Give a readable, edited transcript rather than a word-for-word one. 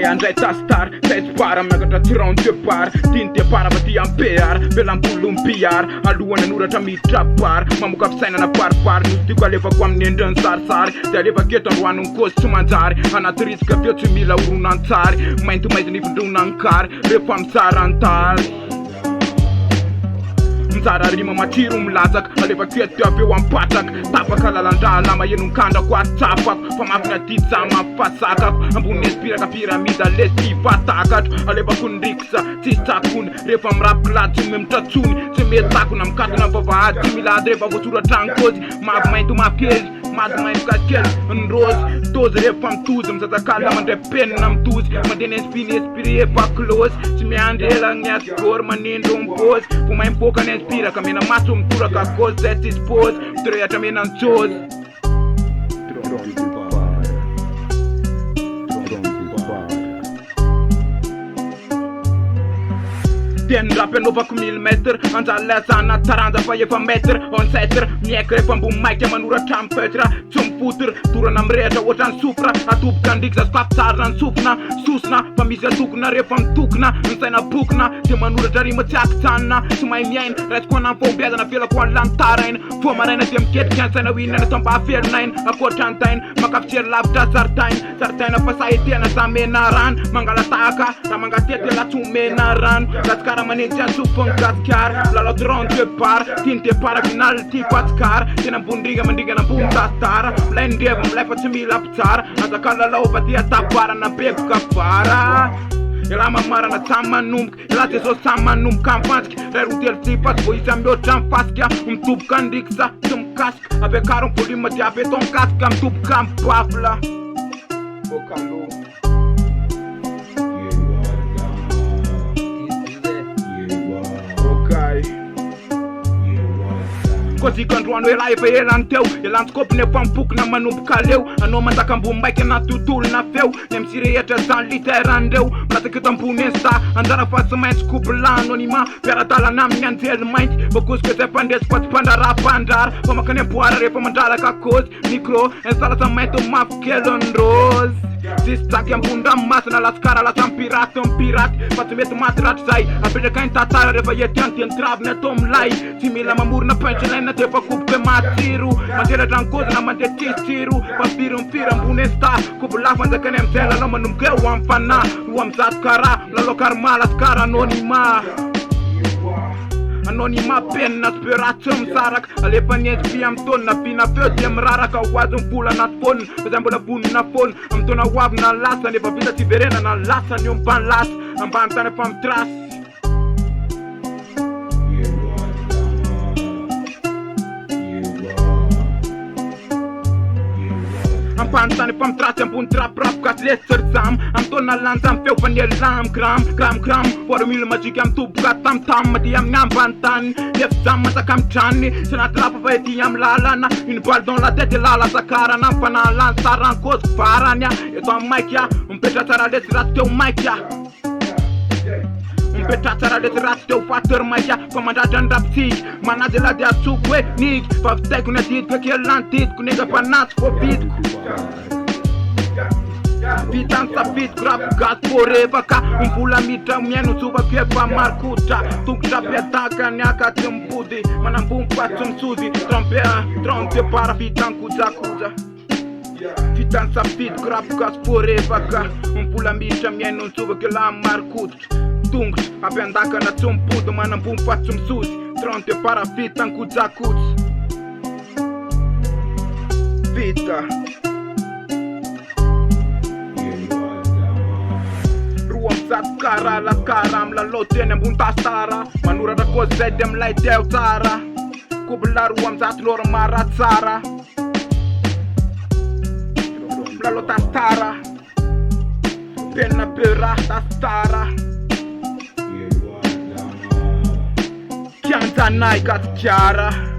andray tastar Taitsbara miakatra tiron depart Tin depart avy ty ampear Velam-polom-piar Alohany anoratra mitrapar Mamoka fisainana paripary Nisy tiako alefako amin'ny endriny sarisary De alefako eto androan'ny kôzy tsy manjary Anaty risika feo tsy mila oronan-tsary Maintimainty ny findronan-kary Rehefa misaran-tary Mizara rima matsiro milatsaka Alefako eto avy eo ampatraka Tapaka lalan-drala mahenon-kandrako atsapako Famafina ditsa mafasakako Ambony espiraka piramida lesy vatakatro Alefako ny riksa tsisy tsakony Rehefa mirapilady tsy memitratsony Tsy metakona mikatona vavahady Tsy milady rehefa voasoratra ny kôzy Mavy mainto mafkely Mady mainto kaskely Ny rôzy Tozy rehefa mitozy Mizazakala mandray penina mitozy Mandeha inspire efa close Tsy miandrela ny asgory manendro mipôzy Vo mahay miboaka ny inspire Ka mena maso mitoraka cause Zay tsy spôzy Mitorehatra mena ny tsôzy Teny rap anaovako 1000 mètres Anjalazana taranja fa efa mètre Ancêtre miaika rehefa ambony maika manoratra amin'ny feutre Tsy mifotra dorana mirehatra ohatran'ny sofra Atoboka andrika zazokafitsarina ny sofina Sosina fa misy atokona rehefa mitokona Ny saina bokona De manoratra rima tsy akitsanina Tsy mahay miaina Raisiko anany fombiazana velako an'lany taraina Foa maraina de miketrika ny saina hoinana Tamba felonaina Akoatrantaina Makafitsery lavitra saritaina Saritaina fa sahetena zamena rano Mangalataka Raha mangatety latso mena rano Raha manenty ansofony gasikara Lalato ron depart Tiny depart final ty patsikara Tena ambondriga mandriga nambony tastara Milay ndreva milay fa tsy mila pitsara Azaka lalao fa ty atapara Nabegoka vara Ela mamarana tsamy manomboka Ela Jesosy samy manomboka amfantsika Ray rotelo tsy fasy Vo isy mihoatra mifasika Mitoboka andriksa tsy mikasika Apekaro ny volume dia apeton kasika Mitoboka mibafla Okalo Kôziko androano ela efa elany teo Elany skopiny efa mipokona manomboka leo Anao mandaka ambony maika na tontolona feo Ny misirehatra zany literandreo Milataka eto ambony insta Anjara fa tsy maintsy kobilano anonima Piaradalana amin'ny anjely mainty Vokoziko zay mpandresy fa tsy mpandrara-pandrara Fa makany amboara rehefa mandralaka kôzy Micro installation mainto mafkelony rose Sisy tsaky ambony ranomasina lasikara lasa mpiraty Fa tsy mety maty ratry zay Apetraka ny tatara rehefa etiany teny traviny atao milay Tsy mila mamorona punchline de fa koboka matsiro Manjelatra ny kôzy na mandeha tsitsiro Pampiro mifira ambony insta Kobo lafa anjakany amizay lalao manomboka eo amin'ny fana Roa mizato kara Lalao karma lasikara anonima Anonima penina tsy peu ratsy misaraka Alefa ny SP amin'ny taonina Vina feo dia miraraka Ho azo ny vola anaty fônina Fazay mbola vonina fônina Amin'ny taona hoavy na lasa Nefa vita tsy verena na lasa Ny ombany lasa Ambany tany efa mitrasy Ampantany efa mitrasy ambony traprap Gasy lesy zam Amtona lanja amin'ny feo fa ny elam Gram Vory mila majika mitoboka tam Mady amin'ny ambany tany Lefy zam masaka amin'ny tranony Sy anaty lapa fa ety amin'ny lalana Une balle dans la tête lala sakarana Fanalany sarany kôzy varanya Eto amin'ny maika Mipetra tsara lesy ratsy teo maika Mipetra tsara lesy ratsy teo fateur maika Fa mandratra ny rapitsika Manazy lady atsoko hoe niky Fa vitaiko ny adidiko kely lantidiko Nega fa natsy fô vidiko Vitany safidiko rap gasy forevaka Mbola miditra miaino tsovako efa marikotra Tongotra piataka ny akaty mipody Manambombo fa tsy misozy Trompe para vitany kojakoja Vitany safidiko rap gasy forevaka Mbola miditra miaino tsovako la marikotra Tongotra apiandakana tsy mipody Manambombo fa tsy misozy Trompe para vitany kojakoja Vita Mizato kara laskara Milalao teny ambony tastara Manoratra kôzy zay de milay teo tsara Kobila roa mizato lora mara tsara Milalao tastara Penina beura tastara Kianjanay Gasikara